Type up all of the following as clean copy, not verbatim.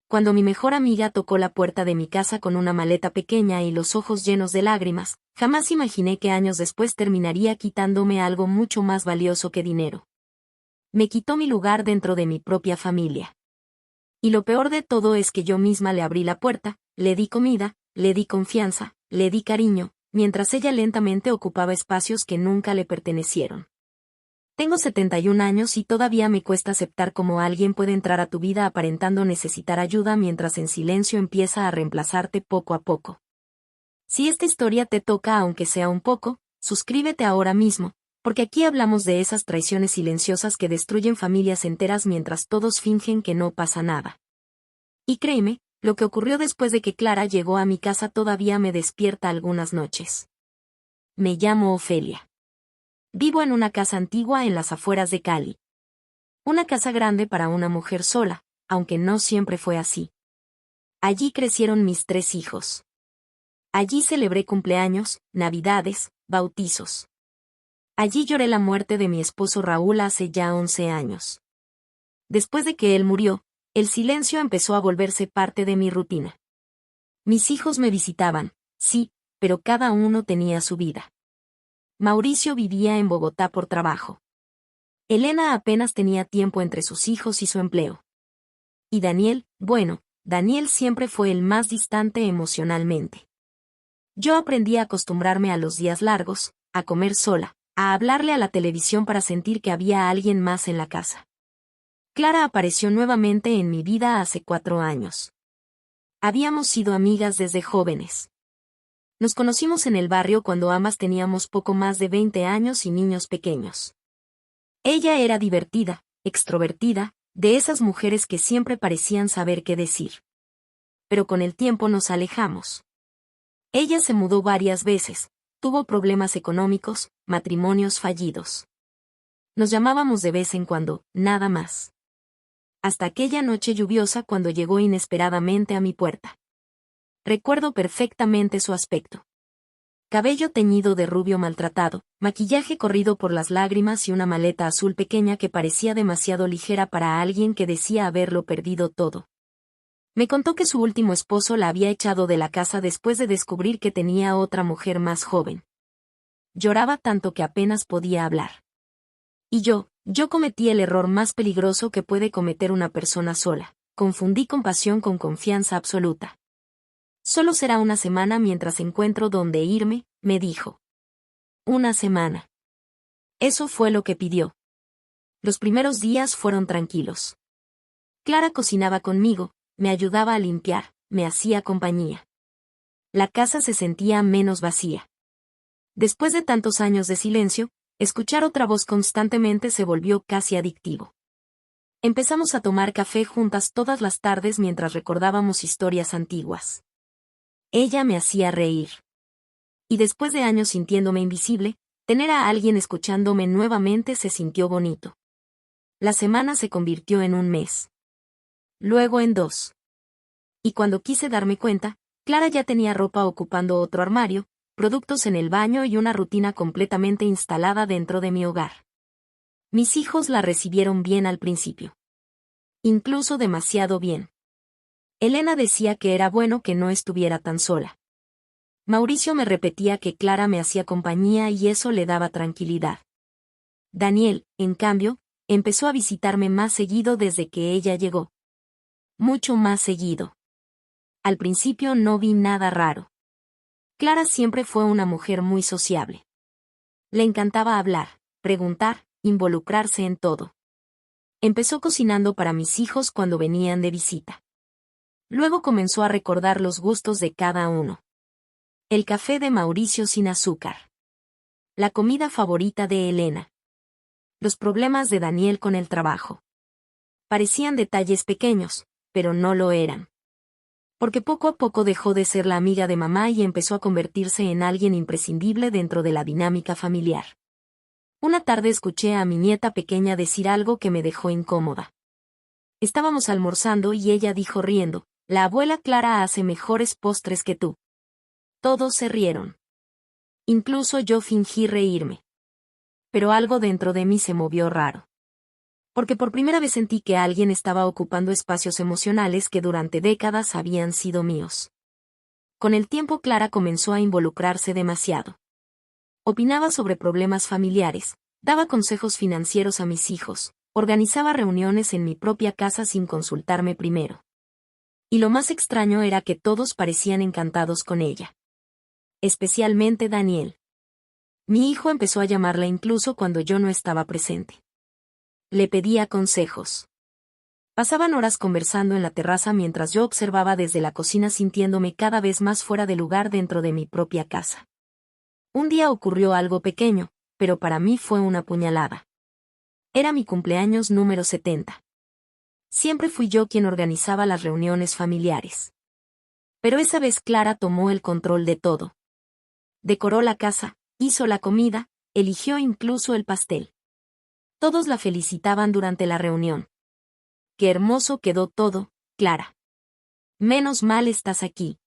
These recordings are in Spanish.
Cuando mi mejor amiga tocó la puerta de mi casa con una maleta pequeña y los ojos llenos de lágrimas, jamás imaginé que años después terminaría quitándome algo mucho más valioso que dinero. Me quitó mi lugar dentro de mi propia familia. Y lo peor de todo es que yo misma le abrí la puerta, le di comida, le di confianza, le di cariño, mientras ella lentamente ocupaba espacios que nunca le pertenecieron. Tengo 71 años y todavía me cuesta aceptar cómo alguien puede entrar a tu vida aparentando necesitar ayuda mientras en silencio empieza a reemplazarte poco a poco. Si esta historia te toca aunque sea un poco, suscríbete ahora mismo, porque aquí hablamos de esas traiciones silenciosas que destruyen familias enteras mientras todos fingen que no pasa nada. Y créeme, lo que ocurrió después de que Clara llegó a mi casa todavía me despierta algunas noches. Me llamo Ofelia. Vivo en una casa antigua en las afueras de Cali. Una casa grande para una mujer sola, aunque no siempre fue así. Allí crecieron mis 3 hijos. Allí celebré cumpleaños, navidades, bautizos. Allí lloré la muerte de mi esposo Raúl hace ya 11 años. Después de que él murió, el silencio empezó a volverse parte de mi rutina. Mis hijos me visitaban, sí, pero cada uno tenía su vida. Mauricio vivía en Bogotá por trabajo. Elena apenas tenía tiempo entre sus hijos y su empleo. Y Daniel, bueno, Daniel siempre fue el más distante emocionalmente. Yo aprendí a acostumbrarme a los días largos, a comer sola, a hablarle a la televisión para sentir que había alguien más en la casa. Clara apareció nuevamente en mi vida hace 4 años. Habíamos sido amigas desde jóvenes. Nos conocimos en el barrio cuando ambas teníamos poco más de 20 años y niños pequeños. Ella era divertida, extrovertida, de esas mujeres que siempre parecían saber qué decir. Pero con el tiempo nos alejamos. Ella se mudó varias veces, tuvo problemas económicos, matrimonios fallidos. Nos llamábamos de vez en cuando, nada más. Hasta aquella noche lluviosa cuando llegó inesperadamente a mi puerta. Recuerdo perfectamente su aspecto. Cabello teñido de rubio maltratado, maquillaje corrido por las lágrimas y una maleta azul pequeña que parecía demasiado ligera para alguien que decía haberlo perdido todo. Me contó que su último esposo la había echado de la casa después de descubrir que tenía otra mujer más joven. Lloraba tanto que apenas podía hablar. Y yo cometí el error más peligroso que puede cometer una persona sola. Confundí compasión con confianza absoluta. Solo será una semana mientras encuentro dónde irme, me dijo. Una semana. Eso fue lo que pidió. Los primeros días fueron tranquilos. Clara cocinaba conmigo, me ayudaba a limpiar, me hacía compañía. La casa se sentía menos vacía. Después de tantos años de silencio, escuchar otra voz constantemente se volvió casi adictivo. Empezamos a tomar café juntas todas las tardes mientras recordábamos historias antiguas. Ella me hacía reír. Y después de años sintiéndome invisible, tener a alguien escuchándome nuevamente se sintió bonito. La semana se convirtió en un mes. Luego en 2. Y cuando quise darme cuenta, Clara ya tenía ropa ocupando otro armario, productos en el baño y una rutina completamente instalada dentro de mi hogar. Mis hijos la recibieron bien al principio. Incluso demasiado bien. Elena decía que era bueno que no estuviera tan sola. Mauricio me repetía que Clara me hacía compañía y eso le daba tranquilidad. Daniel, en cambio, empezó a visitarme más seguido desde que ella llegó. Mucho más seguido. Al principio no vi nada raro. Clara siempre fue una mujer muy sociable. Le encantaba hablar, preguntar, involucrarse en todo. Empezó cocinando para mis hijos cuando venían de visita. Luego comenzó a recordar los gustos de cada uno. El café de Mauricio sin azúcar. La comida favorita de Elena. Los problemas de Daniel con el trabajo. Parecían detalles pequeños, pero no lo eran. Porque poco a poco dejó de ser la amiga de mamá y empezó a convertirse en alguien imprescindible dentro de la dinámica familiar. Una tarde escuché a mi nieta pequeña decir algo que me dejó incómoda. Estábamos almorzando y ella dijo riendo, la abuela Clara hace mejores postres que tú. Todos se rieron. Incluso yo fingí reírme. Pero algo dentro de mí se movió raro. Porque por primera vez sentí que alguien estaba ocupando espacios emocionales que durante décadas habían sido míos. Con el tiempo Clara comenzó a involucrarse demasiado. Opinaba sobre problemas familiares, daba consejos financieros a mis hijos, organizaba reuniones en mi propia casa sin consultarme primero. Y lo más extraño era que todos parecían encantados con ella. Especialmente Daniel. Mi hijo empezó a llamarla incluso cuando yo no estaba presente. Le pedía consejos. Pasaban horas conversando en la terraza mientras yo observaba desde la cocina sintiéndome cada vez más fuera de lugar dentro de mi propia casa. Un día ocurrió algo pequeño, pero para mí fue una puñalada. Era mi cumpleaños número 70. Siempre fui yo quien organizaba las reuniones familiares. Pero esa vez Clara tomó el control de todo. Decoró la casa, hizo la comida, eligió incluso el pastel. Todos la felicitaban durante la reunión. Qué hermoso quedó todo, Clara. Menos mal estás aquí.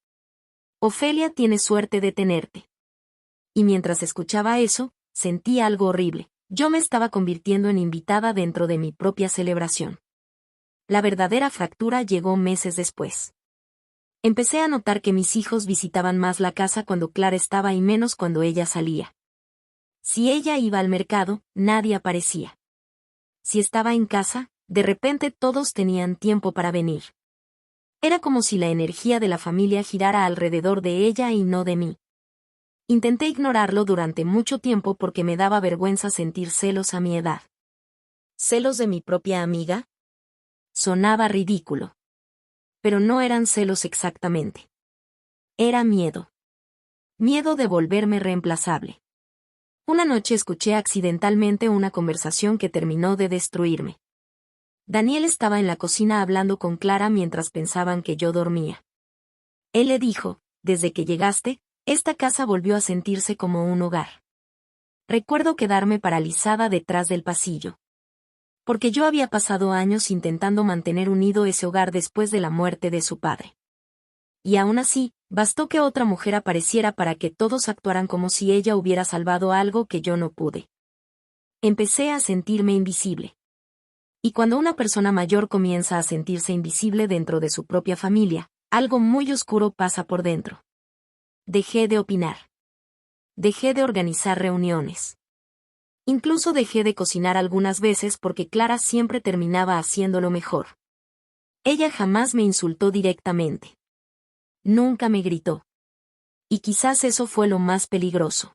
Ofelia tiene suerte de tenerte. Y mientras escuchaba eso, sentí algo horrible. Yo me estaba convirtiendo en invitada dentro de mi propia celebración. La verdadera fractura llegó meses después. Empecé a notar que mis hijos visitaban más la casa cuando Clara estaba y menos cuando ella salía. Si ella iba al mercado, nadie aparecía. Si estaba en casa, de repente todos tenían tiempo para venir. Era como si la energía de la familia girara alrededor de ella y no de mí. Intenté ignorarlo durante mucho tiempo porque me daba vergüenza sentir celos a mi edad. ¿Celos de mi propia amiga? Sonaba ridículo. Pero no eran celos exactamente. Era miedo. Miedo de volverme reemplazable. Una noche escuché accidentalmente una conversación que terminó de destruirme. Daniel estaba en la cocina hablando con Clara mientras pensaban que yo dormía. Él le dijo, desde que llegaste, esta casa volvió a sentirse como un hogar. Recuerdo quedarme paralizada detrás del pasillo. Porque yo había pasado años intentando mantener unido ese hogar después de la muerte de su padre. Y aún así, bastó que otra mujer apareciera para que todos actuaran como si ella hubiera salvado algo que yo no pude. Empecé a sentirme invisible. Y cuando una persona mayor comienza a sentirse invisible dentro de su propia familia, algo muy oscuro pasa por dentro. Dejé de opinar. Dejé de organizar reuniones. Incluso dejé de cocinar algunas veces porque Clara siempre terminaba haciéndolo mejor. Ella jamás me insultó directamente. Nunca me gritó. Y quizás eso fue lo más peligroso.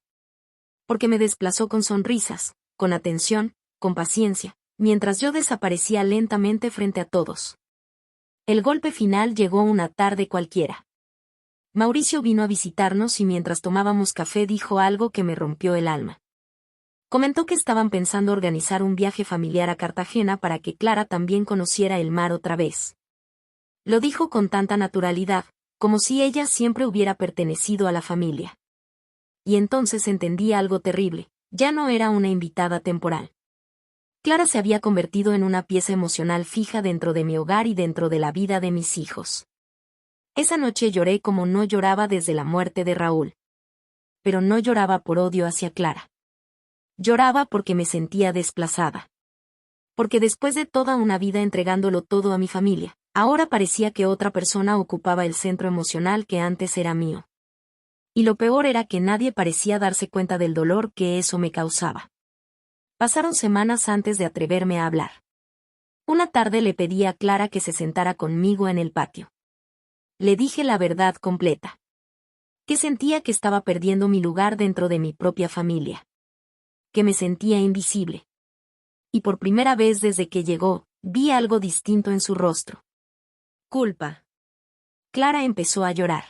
Porque me desplazó con sonrisas, con atención, con paciencia, mientras yo desaparecía lentamente frente a todos. El golpe final llegó una tarde cualquiera. Mauricio vino a visitarnos y mientras tomábamos café dijo algo que me rompió el alma. Comentó que estaban pensando organizar un viaje familiar a Cartagena para que Clara también conociera el mar otra vez. Lo dijo con tanta naturalidad, como si ella siempre hubiera pertenecido a la familia. Y entonces entendí algo terrible, ya no era una invitada temporal. Clara se había convertido en una pieza emocional fija dentro de mi hogar y dentro de la vida de mis hijos. Esa noche lloré como no lloraba desde la muerte de Raúl. Pero no lloraba por odio hacia Clara. Lloraba porque me sentía desplazada. Porque después de toda una vida entregándolo todo a mi familia, ahora parecía que otra persona ocupaba el centro emocional que antes era mío. Y lo peor era que nadie parecía darse cuenta del dolor que eso me causaba. Pasaron semanas antes de atreverme a hablar. Una tarde le pedí a Clara que se sentara conmigo en el patio. Le dije la verdad completa. Que sentía que estaba perdiendo mi lugar dentro de mi propia familia. Que me sentía invisible. Y por primera vez desde que llegó, vi algo distinto en su rostro. Culpa. Clara empezó a llorar.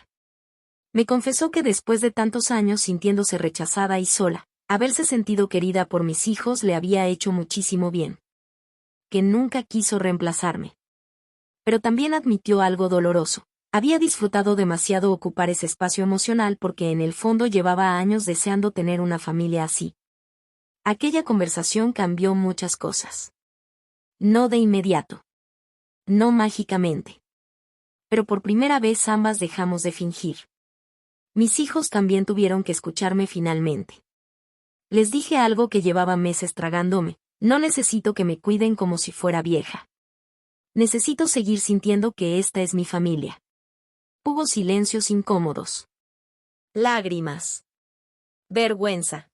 Me confesó que después de tantos años sintiéndose rechazada y sola, haberse sentido querida por mis hijos le había hecho muchísimo bien. Que nunca quiso reemplazarme. Pero también admitió algo doloroso. Había disfrutado demasiado ocupar ese espacio emocional porque en el fondo llevaba años deseando tener una familia así. Aquella conversación cambió muchas cosas. No de inmediato. No mágicamente. Pero por primera vez ambas dejamos de fingir. Mis hijos también tuvieron que escucharme finalmente. Les dije algo que llevaba meses tragándome, No necesito que me cuiden como si fuera vieja. Necesito seguir sintiendo que esta es mi familia. Hubo silencios incómodos. Lágrimas. Vergüenza.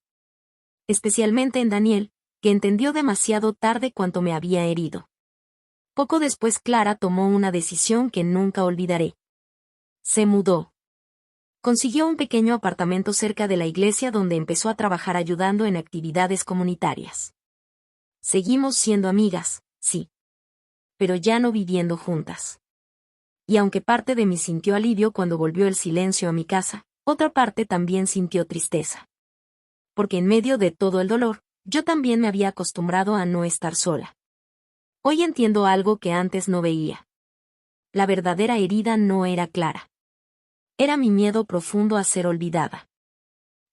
Especialmente en Daniel, que entendió demasiado tarde cuánto me había herido. Poco después Clara tomó una decisión que nunca olvidaré. Se mudó. Consiguió un pequeño apartamento cerca de la iglesia donde empezó a trabajar ayudando en actividades comunitarias. Seguimos siendo amigas, sí. Pero ya no viviendo juntas. Y aunque parte de mí sintió alivio cuando volvió el silencio a mi casa, otra parte también sintió tristeza. Porque en medio de todo el dolor, yo también me había acostumbrado a no estar sola. Hoy entiendo algo que antes no veía. La verdadera herida no era Clara. Era mi miedo profundo a ser olvidada.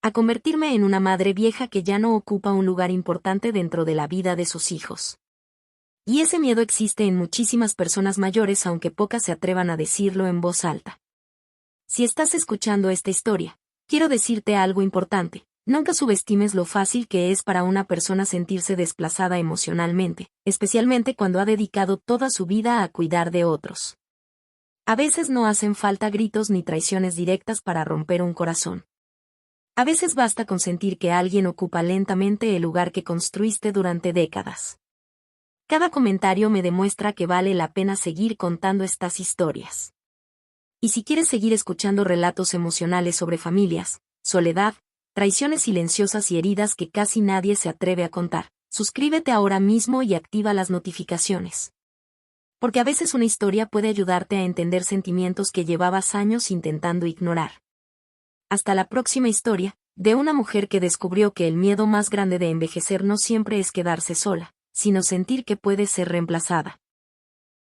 A convertirme en una madre vieja que ya no ocupa un lugar importante dentro de la vida de sus hijos. Y ese miedo existe en muchísimas personas mayores aunque pocas se atrevan a decirlo en voz alta. Si estás escuchando esta historia, quiero decirte algo importante. Nunca subestimes lo fácil que es para una persona sentirse desplazada emocionalmente, especialmente cuando ha dedicado toda su vida a cuidar de otros. A veces no hacen falta gritos ni traiciones directas para romper un corazón. A veces basta con sentir que alguien ocupa lentamente el lugar que construiste durante décadas. Cada comentario me demuestra que vale la pena seguir contando estas historias. Y si quieres seguir escuchando relatos emocionales sobre familias, soledad, traiciones silenciosas y heridas que casi nadie se atreve a contar, suscríbete ahora mismo y activa las notificaciones. Porque a veces una historia puede ayudarte a entender sentimientos que llevabas años intentando ignorar. Hasta la próxima historia, de una mujer que descubrió que el miedo más grande de envejecer no siempre es quedarse sola, sino sentir que puede ser reemplazada.